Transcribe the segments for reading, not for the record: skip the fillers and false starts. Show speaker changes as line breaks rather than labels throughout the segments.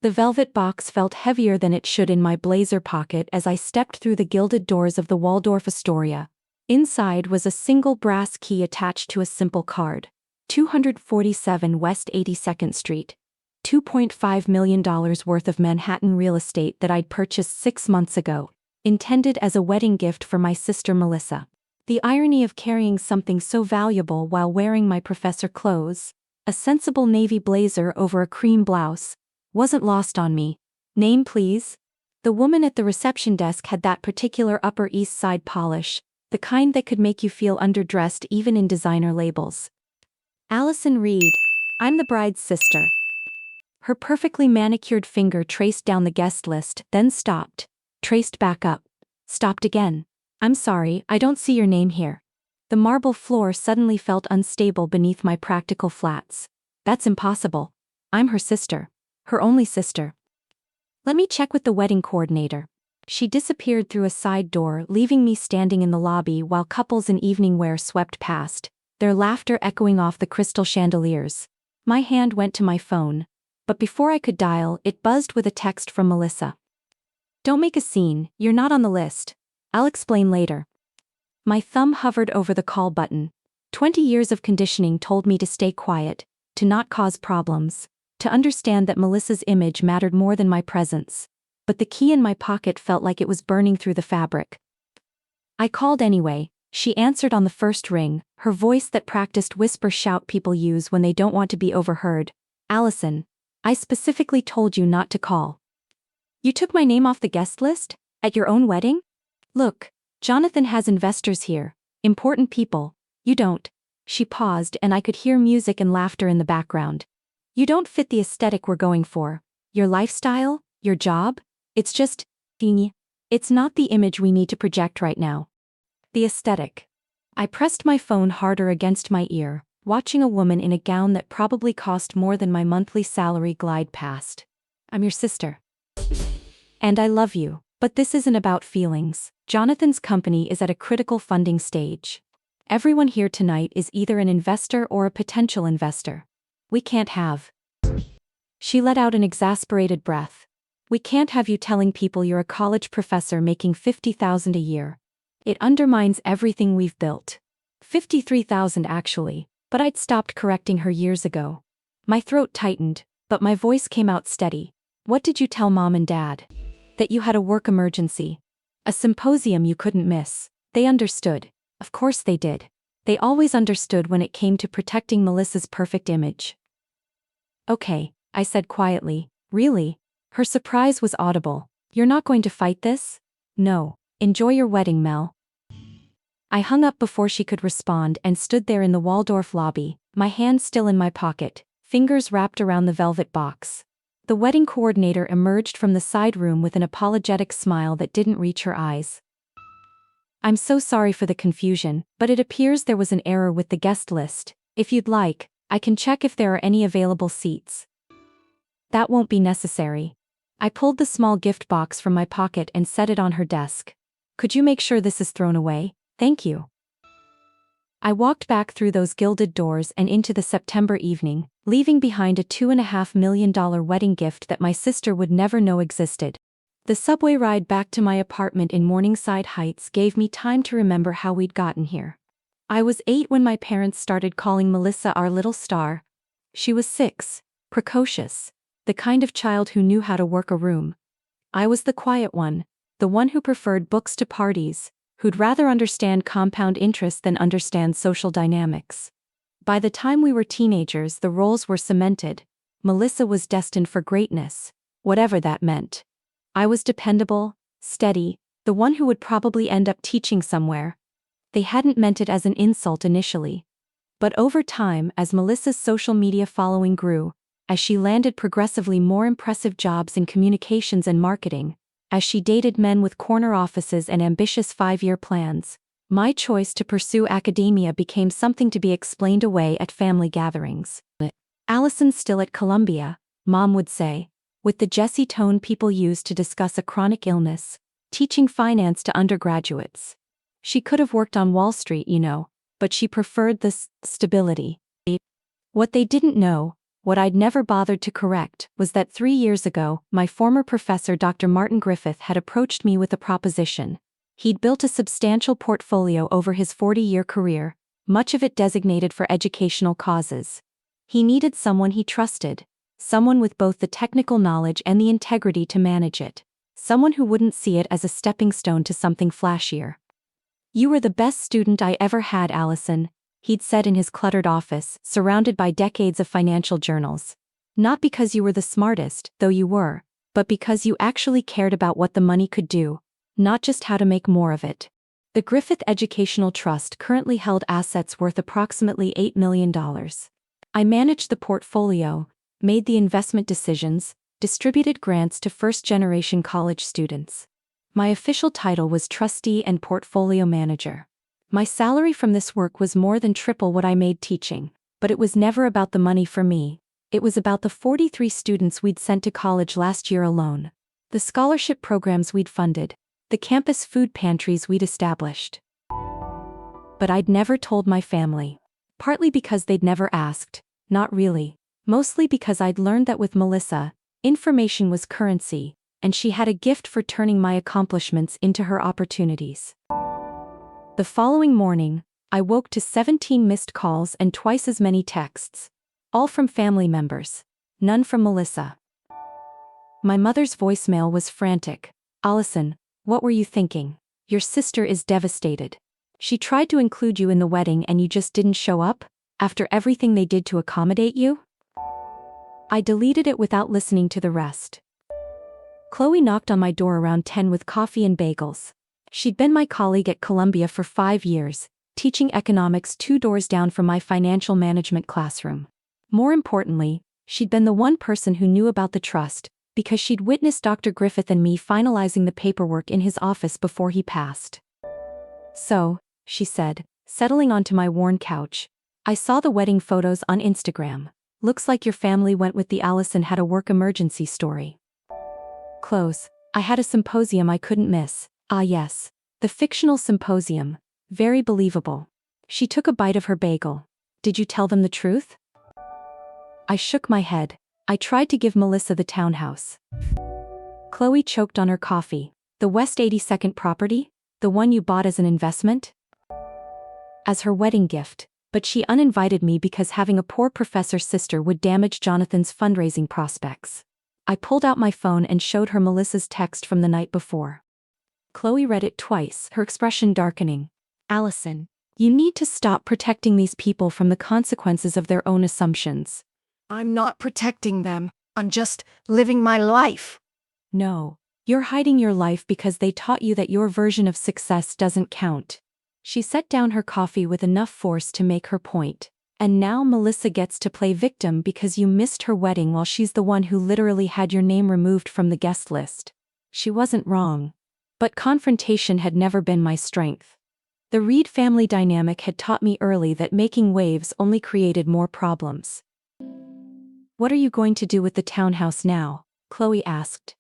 The velvet box felt heavier than it should in my blazer pocket as I stepped through the gilded doors of the Waldorf Astoria. Inside was a single brass key attached to a simple card. 247 West 82nd Street. $2.5 million worth of Manhattan real estate that I'd purchased 6 months ago, intended as a wedding gift for my sister Melissa. The irony of carrying something so valuable while wearing my professor clothes, a sensible navy blazer over a cream blouse, wasn't lost on me. Name please? The woman at the reception desk had that particular Upper East Side polish, the kind that could make you feel underdressed even in designer labels. Allison Reed. I'm the bride's sister. Her perfectly manicured finger traced down the guest list, then stopped, traced back up, stopped again. I'm sorry, I don't see your name here. The marble floor suddenly felt unstable beneath my practical flats. That's impossible. I'm her sister. Her only sister. Let me check with the wedding coordinator. She disappeared through a side door, leaving me standing in the lobby while couples in evening wear swept past, their laughter echoing off the crystal chandeliers. My hand went to my phone, but before I could dial, it buzzed with a text from Melissa. Don't make a scene, you're not on the list. I'll explain later. My thumb hovered over the call button. 20 years of conditioning told me to stay quiet, to not cause problems, to understand that Melissa's image mattered more than my presence. But the key in my pocket felt like it was burning through the fabric. I called anyway. She answered on the first ring, her voice that practiced whisper-shout people use when they don't want to be overheard. Allison, I specifically told you not to call. You took my name off the guest list? At your own wedding? Look, Jonathan has investors here, important people. You don't. She paused and I could hear music and laughter in the background. You don't fit the aesthetic we're going for. Your lifestyle? Your job? It's just, it's not the image we need to project right now. The aesthetic. I pressed my phone harder against my ear, watching a woman in a gown that probably cost more than my monthly salary glide past. I'm your sister. And I love you, but this isn't about feelings. Jonathan's company is at a critical funding stage. Everyone here tonight is either an investor or a potential investor. We can't have. She let out an exasperated breath. We can't have you telling people you're a college professor making $50,000 a year. It undermines everything we've built. $53,000 actually, but I'd stopped correcting her years ago. My throat tightened, but my voice came out steady. What did you tell Mom and Dad? That you had a work emergency. A symposium you couldn't miss. They understood. Of course they did. They always understood when it came to protecting Melissa's perfect image. Okay, I said quietly. Really? Her surprise was audible. You're not going to fight this? No. Enjoy your wedding, Mel. I hung up before she could respond and stood there in the Waldorf lobby, my hand still in my pocket, fingers wrapped around the velvet box. The wedding coordinator emerged from the side room with an apologetic smile that didn't reach her eyes. I'm so sorry for the confusion, but it appears there was an error with the guest list. If you'd like, I can check if there are any available seats. That won't be necessary. I pulled the small gift box from my pocket and set it on her desk. Could you make sure this is thrown away? Thank you. I walked back through those gilded doors and into the September evening, leaving behind a $2.5 million wedding gift that my sister would never know existed. The subway ride back to my apartment in Morningside Heights gave me time to remember how we'd gotten here. I was 8 when my parents started calling Melissa our little star. She was 6, precocious, the kind of child who knew how to work a room. I was the quiet one, the one who preferred books to parties, who'd rather understand compound interest than understand social dynamics. By the time we were teenagers, the roles were cemented. Melissa was destined for greatness, whatever that meant. I was dependable, steady, the one who would probably end up teaching somewhere. They hadn't meant it as an insult initially. But over time, as Melissa's social media following grew, as she landed progressively more impressive jobs in communications and marketing, as she dated men with corner offices and ambitious 5-year plans, my choice to pursue academia became something to be explained away at family gatherings. Allison's still at Columbia, Mom would say, with the Jessie tone people use to discuss a chronic illness, teaching finance to undergraduates. She could have worked on Wall Street, but she preferred the stability. What they didn't know, What I'd never bothered to correct was that 3 years ago, my former professor Dr. Martin Griffith had approached me with a proposition. He'd built a substantial portfolio over his 40-year career, much of it designated for educational causes. He needed someone he trusted, someone with both the technical knowledge and the integrity to manage it, someone who wouldn't see it as a stepping stone to something flashier. "You were the best student I ever had, Allison," he'd said in his cluttered office, surrounded by decades of financial journals. "Not because you were the smartest, though you were, but because you actually cared about what the money could do, not just how to make more of it." The Griffith Educational Trust currently held assets worth approximately $8 million. I managed the portfolio, made the investment decisions, distributed grants to first-generation college students. My official title was trustee and portfolio manager. My salary from this work was more than triple what I made teaching, but it was never about the money for me. It was about the 43 students we'd sent to college last year alone, the scholarship programs we'd funded, the campus food pantries we'd established. But I'd never told my family. Partly because they'd never asked, not really. Mostly because I'd learned that with Melissa, information was currency, and she had a gift for turning my accomplishments into her opportunities. The following morning, I woke to 17 missed calls and twice as many texts. All from family members. None from Melissa. My mother's voicemail was frantic. "Allison, what were you thinking? Your sister is devastated. She tried to include you in the wedding and you just didn't show up, after everything they did to accommodate you?" I deleted it without listening to the rest. Chloe knocked on my door around 10 with coffee and bagels. She'd been my colleague at Columbia for 5 years, teaching economics 2 doors down from my financial management classroom. More importantly, she'd been the one person who knew about the trust, because she'd witnessed Dr. Griffith and me finalizing the paperwork in his office before he passed. "So," she said, settling onto my worn couch, "I saw the wedding photos on Instagram. Looks like your family went with the Allison had a work emergency story." Close. I had a symposium I couldn't miss. Ah yes, the fictional symposium. Very believable. She took a bite of her bagel. "Did you tell them the truth?" I shook my head. I tried to give Melissa the townhouse. Chloe choked on her coffee. "The West 82nd property? The one you bought as an investment?" "As her wedding gift, but she uninvited me because having a poor professor's sister would damage Jonathan's fundraising prospects." I pulled out my phone and showed her Melissa's text from the night before. Chloe read it twice, her expression darkening. "Allison, you need to stop protecting these people from the consequences of their own assumptions."
"I'm not protecting them. I'm just living my life."
"No, you're hiding your life because they taught you that your version of success doesn't count." She set down her coffee with enough force to make her point. "And now Melissa gets to play victim because you missed her wedding while she's the one who literally had your name removed from the guest list." She wasn't wrong. But confrontation had never been my strength. The Reed family dynamic had taught me early that making waves only created more problems. "What are you going to do with the townhouse now?" Chloe asked.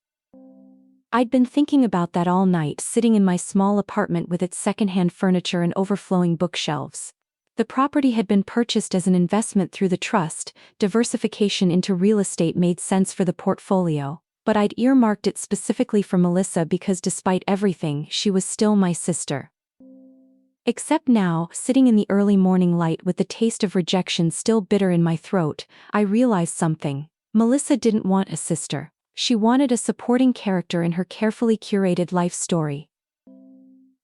I'd been thinking about that all night, sitting in my small apartment with its secondhand furniture and overflowing bookshelves. The property had been purchased as an investment through the trust. Diversification into real estate made sense for the portfolio, but I'd earmarked it specifically for Melissa because despite everything, she was still my sister. Except now, sitting in the early morning light with the taste of rejection still bitter in my throat, I realized something. Melissa didn't want a sister. She wanted a supporting character in her carefully curated life story.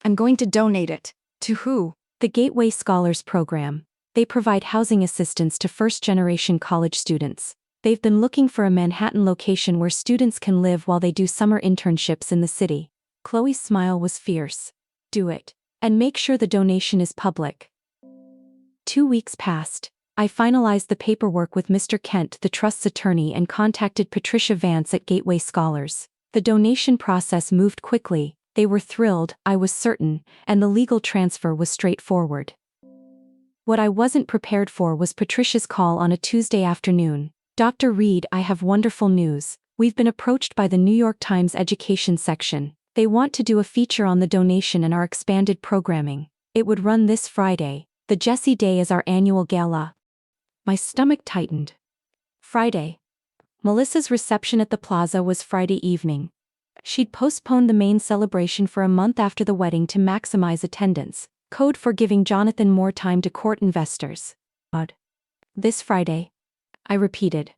"I'm going to donate it." "To who?"
"The Gateway Scholars Program. They provide housing assistance to first-generation college students. They've been looking for a Manhattan location where students can live while they do summer internships in the city." Chloe's smile was fierce. "Do it. And make sure the donation is public." 2 weeks passed. I finalized the paperwork with Mr. Kent, the trust's attorney, and contacted Patricia Vance at Gateway Scholars. The donation process moved quickly. They were thrilled, I was certain, and the legal transfer was straightforward. What I wasn't prepared for was Patricia's call on a Tuesday afternoon. "Dr. Reed, I have wonderful news. We've been approached by the New York Times education section. They want to do a feature on the donation and our expanded programming. It would run this Friday. The Jessie Day is our annual gala." My stomach tightened. Friday. Melissa's reception at the Plaza was Friday evening. She'd postponed the main celebration for a month after the wedding to maximize attendance, code for giving Jonathan more time to court investors. This Friday. I repeated.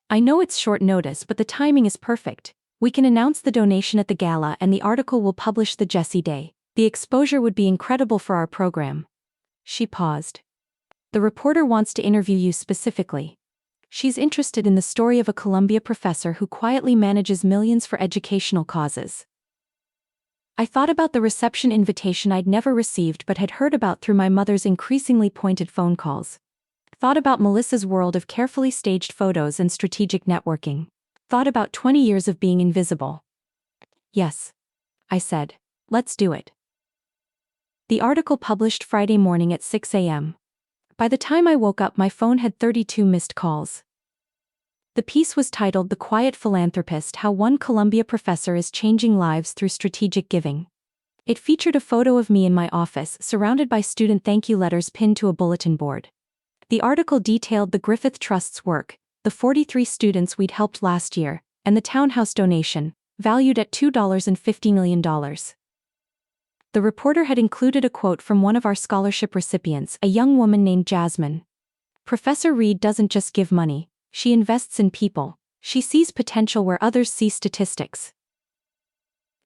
I know it's short notice, but the timing is perfect. We can announce the donation at the gala and the article will publish the Jessie Day. The exposure would be incredible for our program. She paused. The reporter wants to interview you specifically. She's interested in the story of a Columbia professor who quietly manages millions for educational causes. I thought about the reception invitation I'd never received but had heard about through my mother's increasingly pointed phone calls. Thought about Melissa's world of carefully staged photos and strategic networking. Thought about 20 years of being invisible. Yes. I said. Let's do it. The article published Friday morning at 6 a.m. By the time I woke up, my phone had 32 missed calls. The piece was titled "The Quiet Philanthropist: How One Columbia Professor is Changing Lives Through Strategic Giving." It featured a photo of me in my office, surrounded by student thank you letters pinned to a bulletin board. The article detailed the Griffith Trust's work, the 43 students we'd helped last year, and the townhouse donation, valued at $250 million. The reporter had included a quote from one of our scholarship recipients, a young woman named Jasmine. Professor Reed doesn't just give money, she invests in people. She sees potential where others see statistics.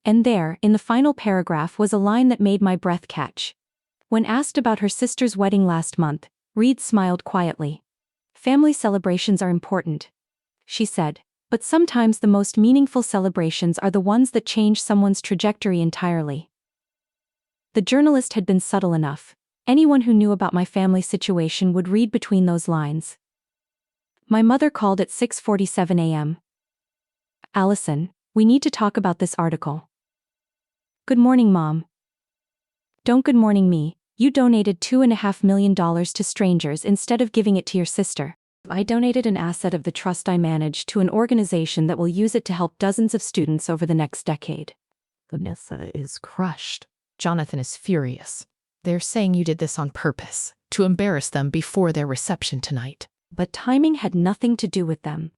And there, in the final paragraph, was a line that made my breath catch. When asked about her sister's wedding last month, Reed smiled quietly. Family celebrations are important, she said, but sometimes the most meaningful celebrations are the ones that change someone's trajectory entirely. The journalist had been subtle enough. Anyone who knew about my family situation would read between those lines. My mother called at 6:47 a.m. Allison, we need to talk about this article. Good morning, Mom. Don't good morning me. You donated $2.5 million to strangers instead of giving it to your sister. I donated an asset of the trust I manage to an organization that will use it to help dozens of students over the next decade.
Vanessa is crushed. Jonathan is furious. They're saying you did this on purpose, to embarrass them before their reception tonight.
But timing had nothing to do with them.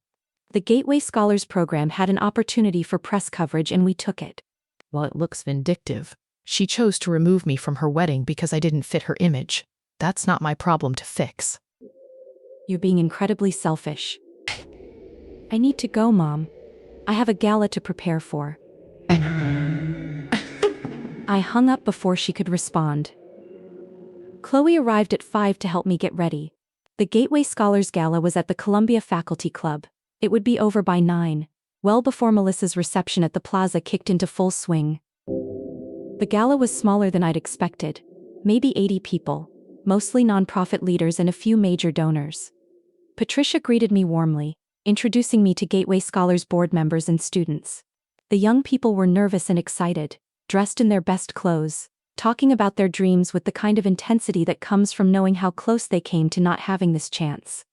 The Gateway Scholars Program had an opportunity for press coverage and we took it.
Well, it looks vindictive. She chose to remove me from her wedding because I didn't fit her image. That's not my problem to fix.
You're being incredibly selfish. I need to go, Mom. I have a gala to prepare for. I hung up before she could respond. Chloe arrived at 5 to help me get ready. The Gateway Scholars Gala was at the Columbia Faculty Club. It would be over by 9, well before Melissa's reception at the Plaza kicked into full swing. The gala was smaller than I'd expected. Maybe 80 people, mostly nonprofit leaders and a few major donors. Patricia greeted me warmly, introducing me to Gateway Scholars board members and students. The young people were nervous and excited, dressed in their best clothes, talking about their dreams with the kind of intensity that comes from knowing how close they came to not having this chance.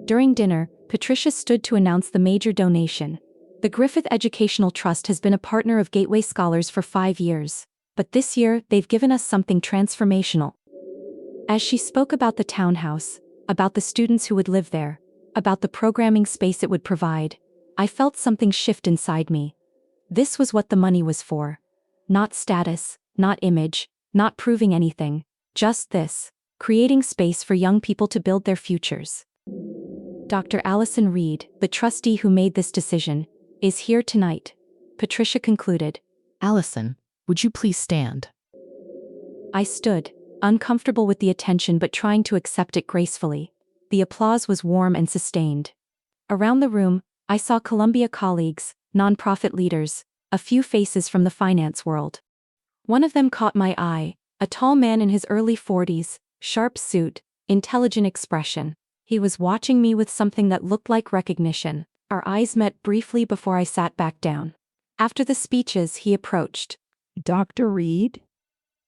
During dinner, Patricia stood to announce the major donation. The Griffith Educational Trust has been a partner of Gateway Scholars for 5 years, but this year they've given us something transformational. As she spoke about the townhouse, about the students who would live there, about the programming space it would provide, I felt something shift inside me. This was what the money was for. Not status, not image, not proving anything, just this, creating space for young people to build their futures. Dr. Allison Reed, the trustee who made this decision, is here tonight, Patricia concluded.
Allison, would you please stand?
I stood, uncomfortable with the attention but trying to accept it gracefully. The applause was warm and sustained. Around the room, I saw Columbia colleagues, nonprofit leaders, a few faces from the finance world. One of them caught my eye, a tall man in his early 40s, sharp suit, intelligent expression. He was watching me with something that looked like recognition. Our eyes met briefly before I sat back down. After the speeches, he approached.
Dr. Reed?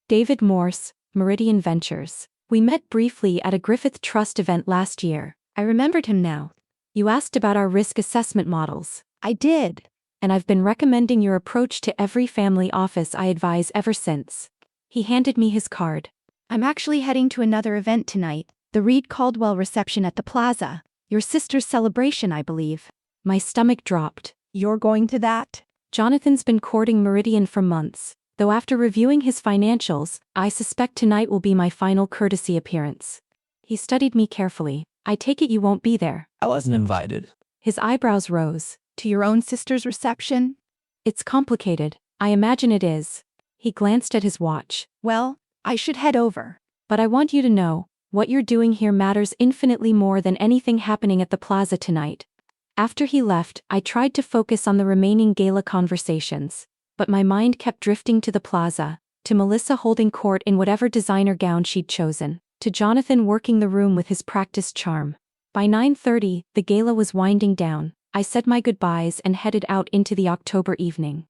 David Morse, Meridian Ventures. We met briefly at a Griffith Trust event last year. I remembered him now. You asked about our risk assessment models.
I did.
And I've been recommending your approach to every family office I advise ever since. He handed me his card.
I'm actually heading to another event tonight, the Reed Caldwell reception at the Plaza.
Your sister's celebration, I believe. My stomach dropped.
You're going to that?
Jonathan's been courting Meridian for months, though after reviewing his financials, I suspect tonight will be my final courtesy appearance. He studied me carefully. I take it you won't be there.
I wasn't invited.
His eyebrows rose.
To your own sister's reception?
It's complicated. I imagine it is. He glanced at his watch.
Well, I should head over.
But I want you to know, what you're doing here matters infinitely more than anything happening at the Plaza tonight. After he left, I tried to focus on the remaining gala conversations, but my mind kept drifting to the Plaza, to Melissa holding court in whatever designer gown she'd chosen, to Jonathan working the room with his practiced charm. By 9:30, the gala was winding down. I said my goodbyes and headed out into the October evening.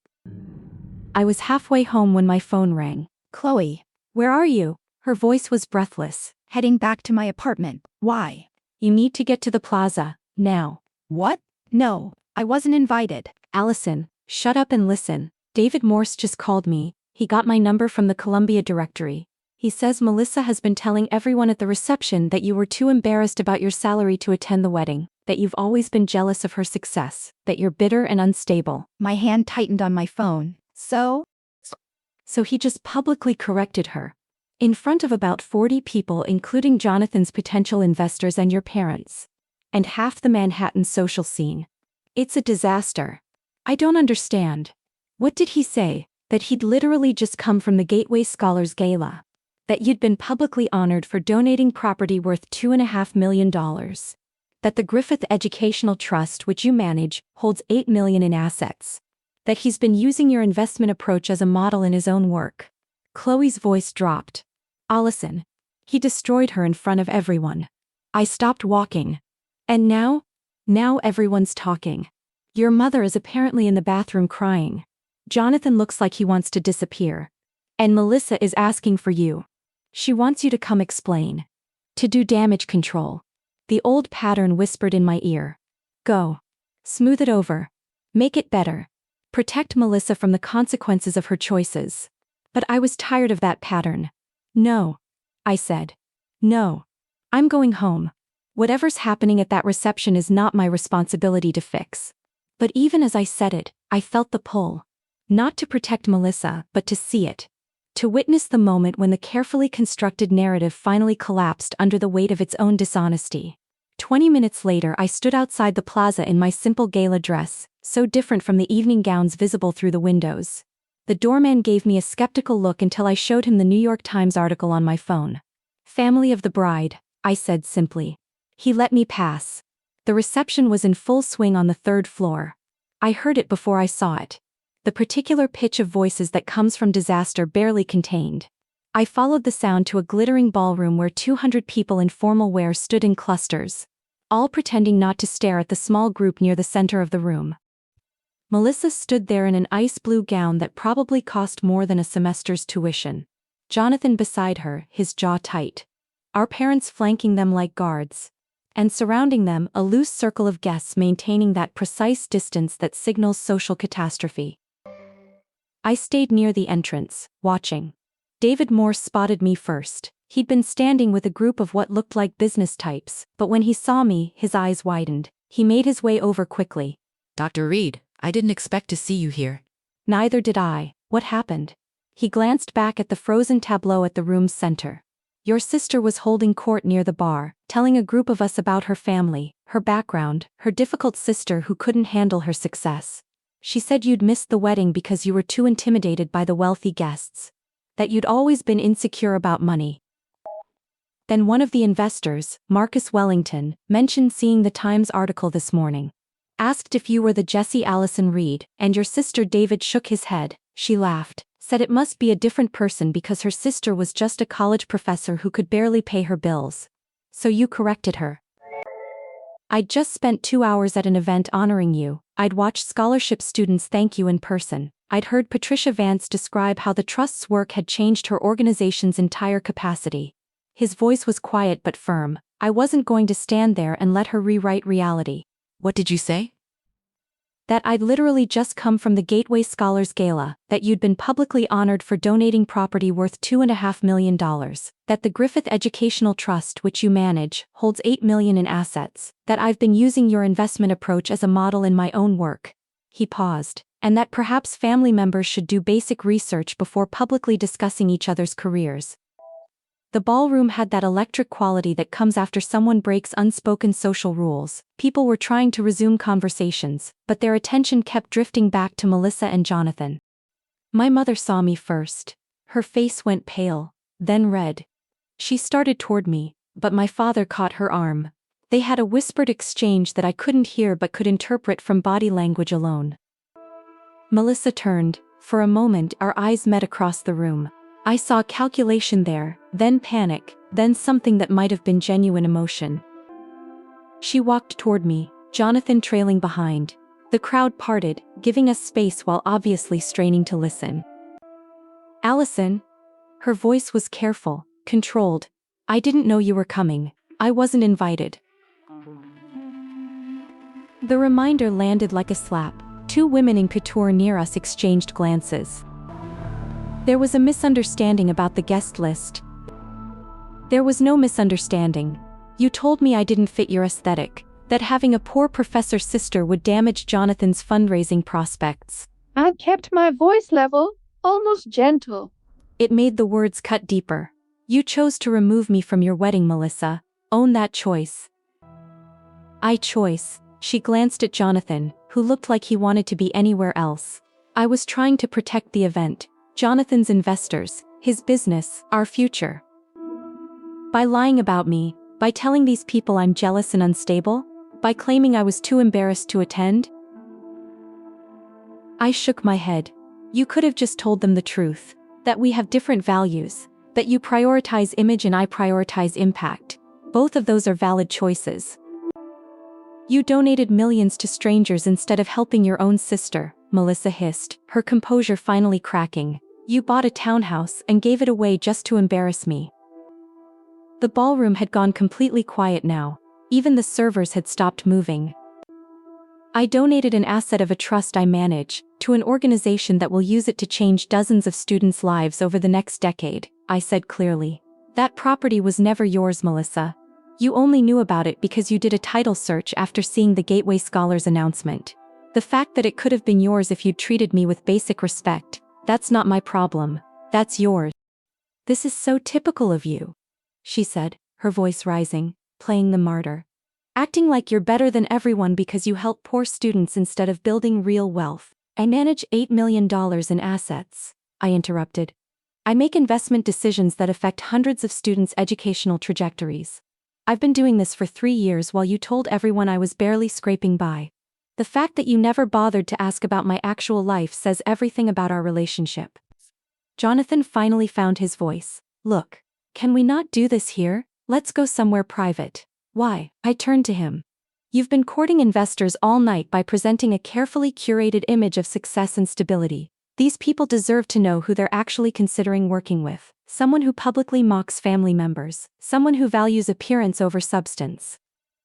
I was halfway home when my phone rang.
Chloe,
Where are you? Her voice was breathless.
heading back to my apartment. Why?
You need to get to the Plaza, now.
What? No, I wasn't invited.
Allison, shut up and listen. David Morse just called me. He got my number from the Columbia directory. He says Melissa has been telling everyone at the reception that you were too embarrassed about your salary to attend the wedding, that you've always been jealous of her success, that you're bitter and unstable.
My hand tightened on my phone. So
he just publicly corrected her. In front of about 40 people, including Jonathan's potential investors and your parents. And half the Manhattan social scene. It's a disaster. I don't understand. What did he say? That he'd literally just come from the Gateway Scholars Gala? That you'd been publicly honored for donating property worth $2.5 million? That the Griffith Educational Trust, which you manage, holds $8 million in assets? That he's been using your investment approach as a model in his own work? Chloe's voice dropped. Allison. He destroyed her in front of everyone. I stopped walking. And now everyone's talking. Your mother is apparently in the bathroom crying. Jonathan looks like he wants to disappear. And Melissa is asking for you. She wants you to come explain. To do damage control. The old pattern whispered in my ear. Go. Smooth it over. Make it better. Protect Melissa from the consequences of her choices. But I was tired of that pattern. No. I said. No. I'm going home. Whatever's happening at that reception is not my responsibility to fix. But even as I said it, I felt the pull. Not to protect Melissa, but to see it. To witness the moment when the carefully constructed narrative finally collapsed under the weight of its own dishonesty. 20 minutes later, I stood outside the Plaza in my simple gala dress, so different from the evening gowns visible through the windows. The doorman gave me a skeptical look until I showed him the New York Times article on my phone. Family of the bride, I said simply. He let me pass. The reception was in full swing on the 3rd floor. I heard it before I saw it. The particular pitch of voices that comes from disaster barely contained. I followed the sound to a glittering ballroom where 200 people in formal wear stood in clusters, all pretending not to stare at the small group near the center of the room. Melissa stood there in an ice blue gown that probably cost more than a semester's tuition. Jonathan beside her, his jaw tight. Our parents flanking them like guards. And surrounding them, a loose circle of guests maintaining that precise distance that signals social catastrophe. I stayed near the entrance, watching. David Morse spotted me first. He'd been standing with a group of what looked like business types, but when he saw me, his eyes widened. He made his way over quickly.
Dr. Reed, I didn't expect to see you here.
Neither did I. What happened? He glanced back at the frozen tableau at the room's center. Your sister was holding court near the bar, telling a group of us about her family, her background, her difficult sister who couldn't handle her success. She said you'd missed the wedding because you were too intimidated by the wealthy guests. That you'd always been insecure about money. Then one of the investors, Marcus Wellington, mentioned seeing the Times article this morning. Asked if you were the Jessie Allison Reed, and your sister. David shook his head. She laughed, said it must be a different person because her sister was just a college professor who could barely pay her bills. So you corrected her. I'd just spent 2 hours at an event honoring you. I'd watched scholarship students thank you in person. I'd heard Patricia Vance describe how the Trust's work had changed her organization's entire capacity. His voice was quiet but firm. I wasn't going to stand there and let her rewrite reality.
What did you say?
That I'd literally just come from the Gateway Scholars Gala, that you'd been publicly honored for donating property worth $2.5 million, that the Griffith Educational Trust, which you manage, holds $8 million in assets, that I've been using your investment approach as a model in my own work. He paused. And that perhaps family members should do basic research before publicly discussing each other's careers. The ballroom had that electric quality that comes after someone breaks unspoken social rules. People were trying to resume conversations, but their attention kept drifting back to Melissa and Jonathan. My mother saw me first. Her face went pale, then red. She started toward me, but my father caught her arm. They had a whispered exchange that I couldn't hear but could interpret from body language alone. Melissa turned. For a moment our eyes met across the room. I saw calculation there, then panic, then something that might have been genuine emotion. She walked toward me, Jonathan trailing behind. The crowd parted, giving us space while obviously straining to listen. Allison? Her voice was careful, controlled. I didn't know you were coming. I wasn't invited. The reminder landed like a slap. Two women in couture near us exchanged glances. There was a misunderstanding about the guest list. There was no misunderstanding. You told me I didn't fit your aesthetic, that having a poor professor's sister would damage Jonathan's fundraising prospects.
I kept my voice level, almost gentle.
It made the words cut deeper. You chose to remove me from your wedding, Melissa. Own that choice. Choice. She glanced at Jonathan, who looked like he wanted to be anywhere else. I was trying to protect the event, Jonathan's investors, his business, our future. By lying about me, by telling these people I'm jealous and unstable, by claiming I was too embarrassed to attend. I shook my head. You could have just told them the truth, that we have different values, that you prioritize image and I prioritize impact. Both of those are valid choices. You donated millions to strangers instead of helping your own sister, Melissa hissed, her composure finally cracking. You bought a townhouse and gave it away just to embarrass me. The ballroom had gone completely quiet now. Even the servers had stopped moving. I donated an asset of a trust I manage, to an organization that will use it to change dozens of students' lives over the next decade, I said clearly. That property was never yours, Melissa. You only knew about it because you did a title search after seeing the Gateway Scholars announcement. The fact that it could have been yours if you'd treated me with basic respect, that's not my problem, that's yours. This is so typical of you, she said, her voice rising, playing the martyr. Acting like you're better than everyone because you help poor students instead of building real wealth. I manage $8 million in assets, I interrupted. I make investment decisions that affect hundreds of students' educational trajectories. I've been doing this for 3 years while you told everyone I was barely scraping by. The fact that you never bothered to ask about my actual life says everything about our relationship. Jonathan finally found his voice. Look, can we not do this here? Let's go somewhere private. Why? I turned to him. You've been courting investors all night by presenting a carefully curated image of success and stability. These people deserve to know who they're actually considering working with. Someone who publicly mocks family members. Someone who values appearance over substance.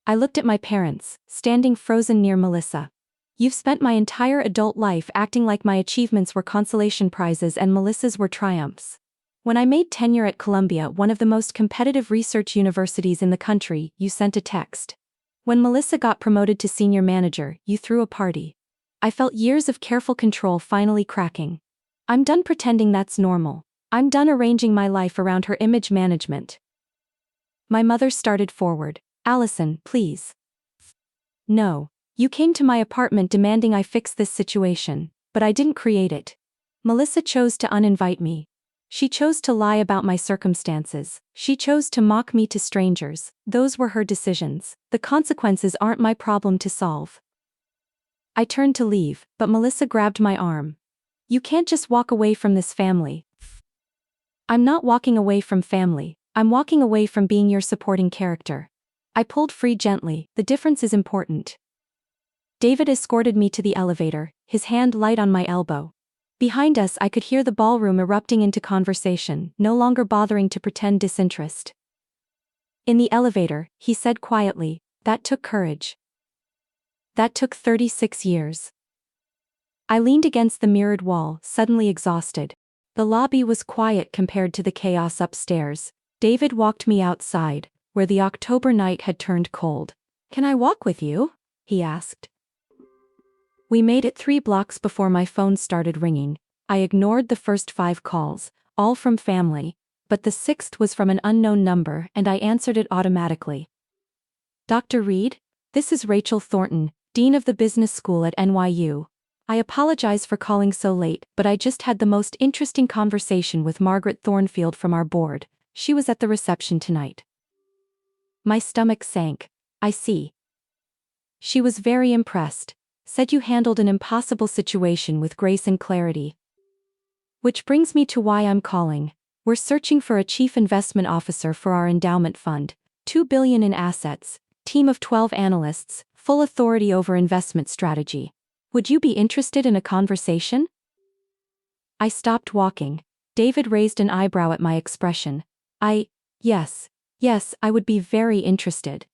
I looked at my parents, standing frozen near Melissa. You've spent my entire adult life acting like my achievements were consolation prizes and Melissa's were triumphs. When I made tenure at Columbia, one of the most competitive research universities in the country, you sent a text. When Melissa got promoted to senior manager, you threw a party. I felt years of careful control finally cracking. I'm done pretending that's normal. I'm done arranging my life around her image management. My mother started forward. Allison, please. No. You came to my apartment demanding I fix this situation, but I didn't create it. Melissa chose to uninvite me. She chose to lie about my circumstances. She chose to mock me to strangers. Those were her decisions. The consequences aren't my problem to solve. I turned to leave, but Melissa grabbed my arm. You can't just walk away from this family. I'm not walking away from family. I'm walking away from being your supporting character. I pulled free gently. The difference is important. David escorted me to the elevator, his hand light on my elbow. Behind us I could hear the ballroom erupting into conversation, no longer bothering to pretend disinterest. In the elevator, he said quietly, that took courage. That took 36 years. I leaned against the mirrored wall, suddenly exhausted. The lobby was quiet compared to the chaos upstairs. David walked me outside, where the October night had turned cold. "Can I walk with you?" he asked. We made it 3 blocks before my phone started ringing. I ignored the first 5 calls, all from family, but the 6th was from an unknown number and I answered it automatically. "Dr. Reed? This is Rachel Thornton, Dean of the Business School at NYU. I apologize for calling so late, but I just had the most interesting conversation with Margaret Thornfield from our board. She was at the reception tonight." My stomach sank. "I see. She was very impressed. Said you handled an impossible situation with grace and clarity. Which brings me to why I'm calling. We're searching for a chief investment officer for our endowment fund, $2 billion in assets, team of 12 analysts, full authority over investment strategy. Would you be interested in a conversation?" I stopped walking. David raised an eyebrow at my expression. Yes, I would be very interested."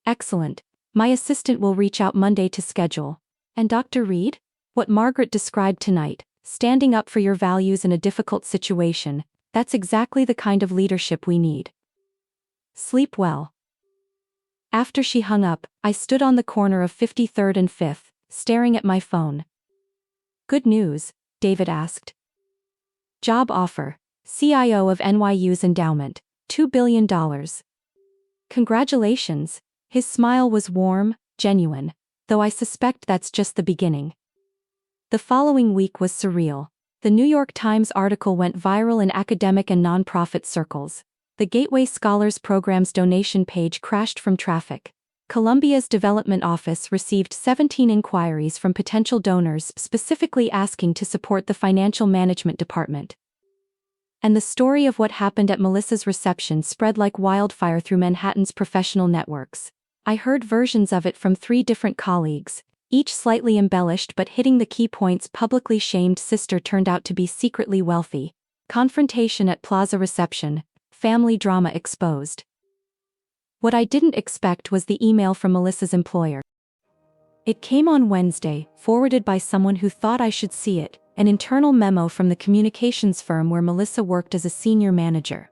"Excellent. My assistant will reach out Monday to schedule. And Dr. Reed? What Margaret described tonight, standing up for your values in a difficult situation, that's exactly the kind of leadership we need. Sleep well." After she hung up, I stood on the corner of 53rd and 5th, staring at my phone. "Good news?" David asked. "Job offer. CIO of NYU's endowment, $2 billion. Congratulations." His smile was warm, genuine, though I suspect that's just the beginning. The following week was surreal. The New York Times article went viral in academic and nonprofit circles. The Gateway Scholars Program's donation page crashed from traffic. Columbia's development office received 17 inquiries from potential donors specifically asking to support the financial management department. And the story of what happened at Melissa's reception spread like wildfire through Manhattan's professional networks. I heard versions of it from 3 different colleagues, each slightly embellished but hitting the key points. Publicly shamed sister turned out to be secretly wealthy. Confrontation at Plaza reception. Family drama exposed. What I didn't expect was the email from Melissa's employer. It came on Wednesday, forwarded by someone who thought I should see it, an internal memo from the communications firm where Melissa worked as a senior manager.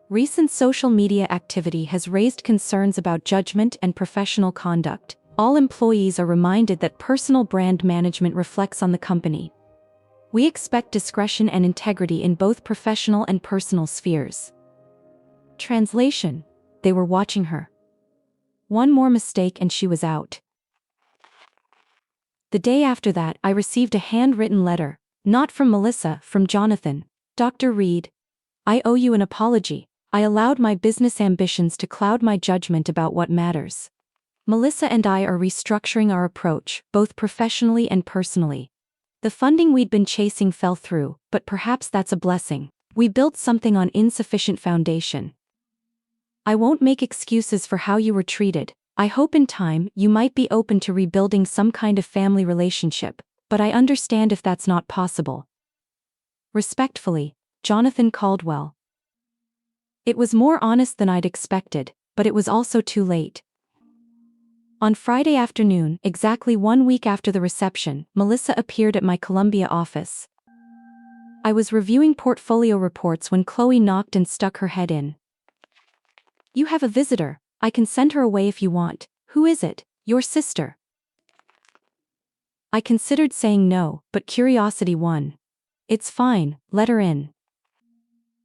Recent social media activity has raised concerns about judgment and professional conduct. All employees are reminded that personal brand management reflects on the company. We expect discretion and integrity in both professional and personal spheres. Translation: they were watching her. One more mistake and she was out. The day after that, I received a handwritten letter, not from Melissa, from Jonathan. "Dr. Reed, I owe you an apology. I allowed my business ambitions to cloud my judgment about what matters. Melissa and I are restructuring our approach, both professionally and personally. The funding we'd been chasing fell through, but perhaps that's a blessing. We built something on insufficient foundation. I won't make excuses for how you were treated. I hope in time you might be open to rebuilding some kind of family relationship, but I understand if that's not possible. Respectfully, Jonathan Caldwell." It was more honest than I'd expected, but it was also too late. On Friday afternoon, exactly 1 week after the reception, Melissa appeared at my Columbia office. I was reviewing portfolio reports when Chloe knocked and stuck her head in. "You have a visitor. I can send her away if you want. Who is it? Your sister?" I considered saying no, but curiosity won. "It's fine, let her in."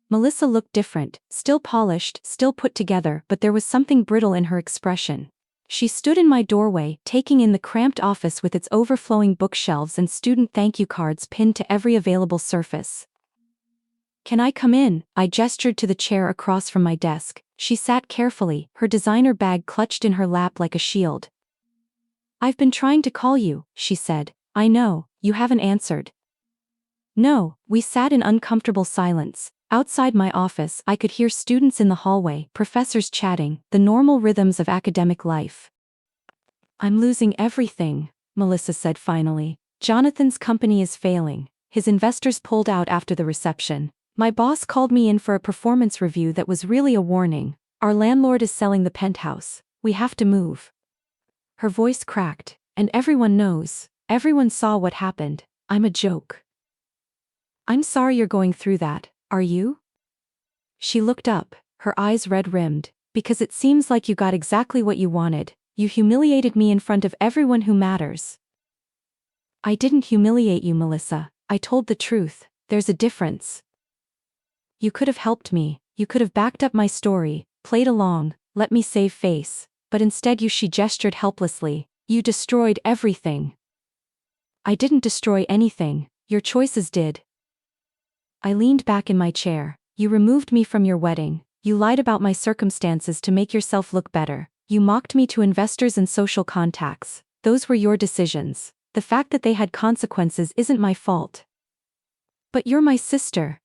Melissa looked different, still polished, still put together, but there was something brittle in her expression. She stood in my doorway, taking in the cramped office with its overflowing bookshelves and student thank you cards pinned to every available surface. "Can I come in?" I gestured to the chair across from my desk. She sat carefully, her designer bag clutched in her lap like a shield. "I've been trying to call you," she said. "I know, you haven't answered." No, we sat in uncomfortable silence. Outside my office, I could hear students in the hallway, professors chatting, the normal rhythms of academic life. "I'm losing everything," Melissa said finally. "Jonathan's company is failing. His investors pulled out after the reception. My boss called me in for a performance review that was really a warning. Our landlord is selling the penthouse. We have to move." Her voice cracked. "And everyone knows. Everyone saw what happened. I'm a joke. I'm sorry you're going through that, are you? She looked up, her eyes red-rimmed, because it seems like you got exactly what you wanted. You humiliated me in front of everyone who matters. I didn't humiliate you, Melissa. I told the truth. There's a difference. You could have helped me. You could have backed up my story, played along, let me save face. But instead she gestured helplessly. You destroyed everything. I didn't destroy anything. Your choices did. I leaned back in my chair. You removed me from your wedding. You lied about my circumstances to make yourself look better. You mocked me to investors and social contacts. Those were your decisions. The fact that they had consequences isn't my fault. But you're my sister.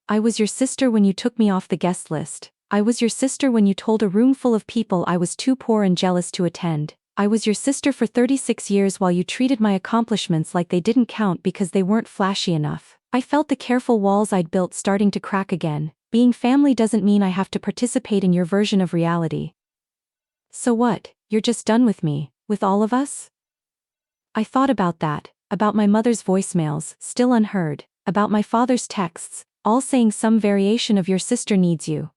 I was your sister when you took me off the guest list. I was your sister when you told a room full of people I was too poor and jealous to attend. I was your sister for 36 years while you treated my accomplishments like they didn't count because they weren't flashy enough. I felt the careful walls I'd built starting to crack again. Being family doesn't mean I have to participate in your version of reality. So what, you're just done with me, with all of us? I thought about that, about my mother's voicemails, still unheard, about my father's texts, all saying some variation of your sister needs you.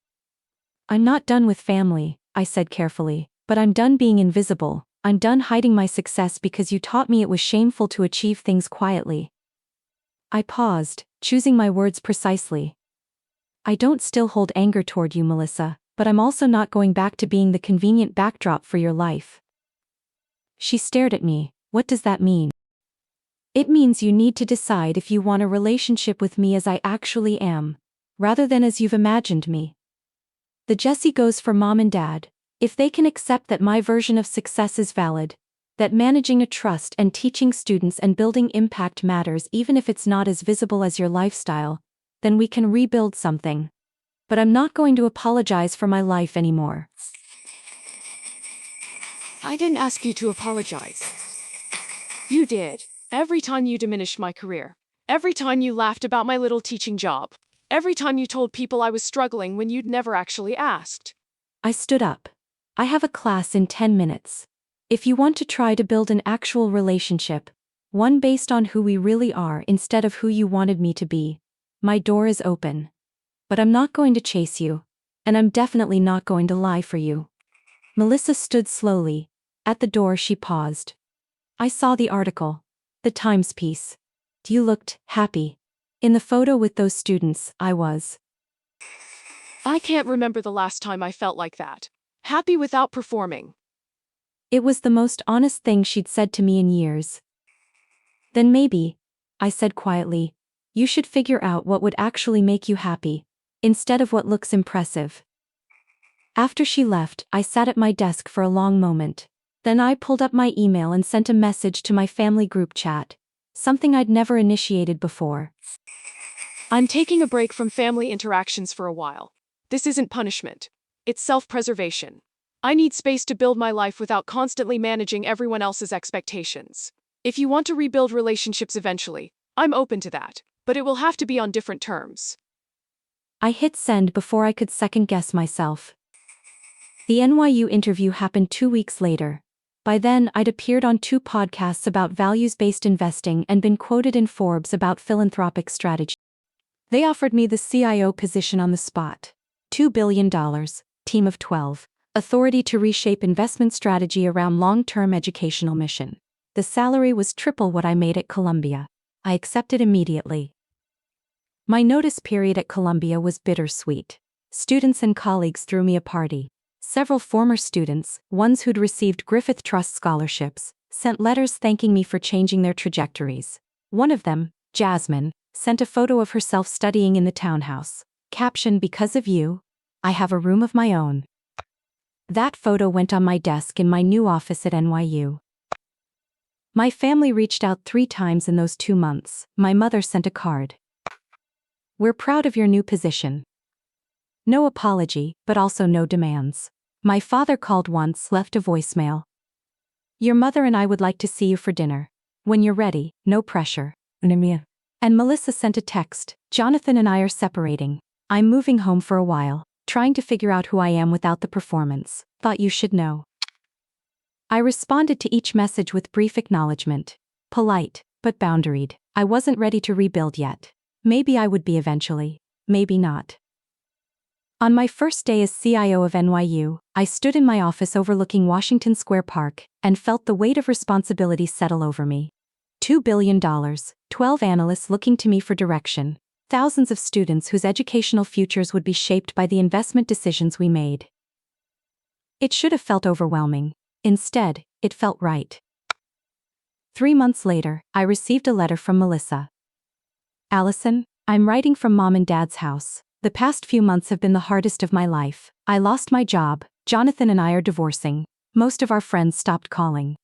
I'm not done with family, I said carefully, but I'm done being invisible. I'm done hiding my success because you taught me it was shameful to achieve things quietly. I paused, choosing my words precisely. I don't still hold anger toward you, Melissa, but I'm also not going back to being the convenient backdrop for your life. She stared at me. What does that mean? It means you need to decide if you want a relationship with me as I actually am, rather than as you've imagined me. The Jessie goes for mom and dad. If they can accept that my version of success is valid, that managing a trust and teaching students and building impact matters even if it's not as visible as your lifestyle, then we can rebuild something. But I'm not going to apologize for my life anymore.
I didn't ask you to apologize. You did. Every time you diminished my career. Every time you laughed about my little teaching job. Every time you told people I was struggling when you'd never actually asked.
I stood up. I have a class in 10 minutes. If you want to try to build an actual relationship, one based on who we really are instead of who you wanted me to be, my door is open. But I'm not going to chase you, and I'm definitely not going to lie for you. Melissa stood slowly. At the door she paused. I saw the article. The Times piece. You looked happy. In the photo with those students, I was.
I can't remember the last time I felt like that. Happy without performing.
It was the most honest thing she'd said to me in years. Then maybe, I said quietly, you should figure out what would actually make you happy, instead of what looks impressive. After she left, I sat at my desk for a long moment. Then I pulled up my email and sent a message to my family group chat, something I'd never initiated before.
I'm taking a break from family interactions for a while. This isn't punishment. It's self-preservation. I need space to build my life without constantly managing everyone else's expectations. If you want to rebuild relationships eventually, I'm open to that, but it will have to be on different terms.
I hit send before I could second-guess myself. The NYU interview happened 2 weeks later. By then, I'd appeared on 2 podcasts about values-based investing and been quoted in Forbes about philanthropic strategy. They offered me the CIO position on the spot. $2 billion, team of 12, authority to reshape investment strategy around long-term educational mission. The salary was triple what I made at Columbia. I accepted immediately. My notice period at Columbia was bittersweet. Students and colleagues threw me a party. Several former students, ones who'd received Griffith Trust scholarships, sent letters thanking me for changing their trajectories. One of them, Jasmine, sent a photo of herself studying in the townhouse. Caption, "Because of you, I have a room of my own." That photo went on my desk in my new office at NYU. My family reached out 3 times in those 2 months. My mother sent a card. "We're proud of your new position." No apology, but also no demands. My father called once, left a voicemail. "Your mother and I would like to see you for dinner. When you're ready, no pressure." And Melissa sent a text, "Jonathan and I are separating. I'm moving home for a while, trying to figure out who I am without the performance. Thought you should know." I responded to each message with brief acknowledgement. polite, but boundaried. I wasn't ready to rebuild yet. Maybe I would be eventually. Maybe not. On my first day as CIO of NYU, I stood in my office overlooking Washington Square Park and felt the weight of responsibility settle over me. $2 billion, 12 analysts looking to me for direction, thousands of students whose educational futures would be shaped by the investment decisions we made. It should have felt overwhelming. Instead, it felt right. 3 months later, I received a letter from Melissa. Allison, I'm writing from Mom and Dad's house. The past few months have been the hardest of my life. I lost my job, Jonathan and I are divorcing, most of our friends stopped calling.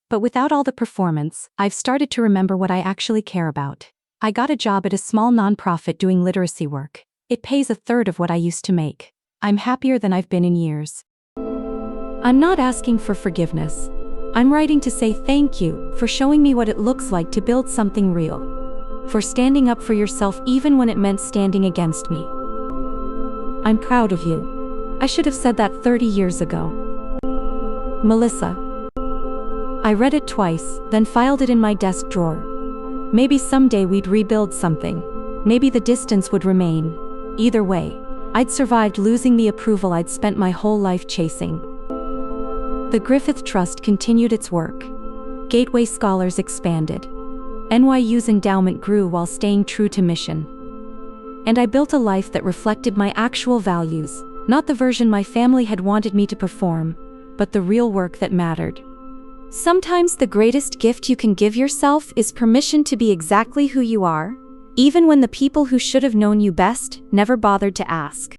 But without all the performance, I've started to remember what I actually care about. I got a job at a small nonprofit doing literacy work. It pays a third of what I used to make. I'm happier than I've been in years. I'm not asking for forgiveness. I'm writing to say thank you for showing me what it looks like to build something real. For standing up for yourself even when it meant standing against me. I'm proud of you. I should have said that 30 years ago. Melissa. I read it twice, then filed it in my desk drawer. Maybe someday we'd rebuild something. Maybe the distance would remain. Either way, I'd survived losing the approval I'd spent my whole life chasing. The Griffith Trust continued its work. Gateway Scholars expanded. NYU's endowment grew while staying true to mission. And I built a life that reflected my actual values, not the version my family had wanted me to perform, but the real work that mattered. Sometimes the greatest gift you can give yourself is permission to be exactly who you are, even when the people who should have known you best never bothered to ask.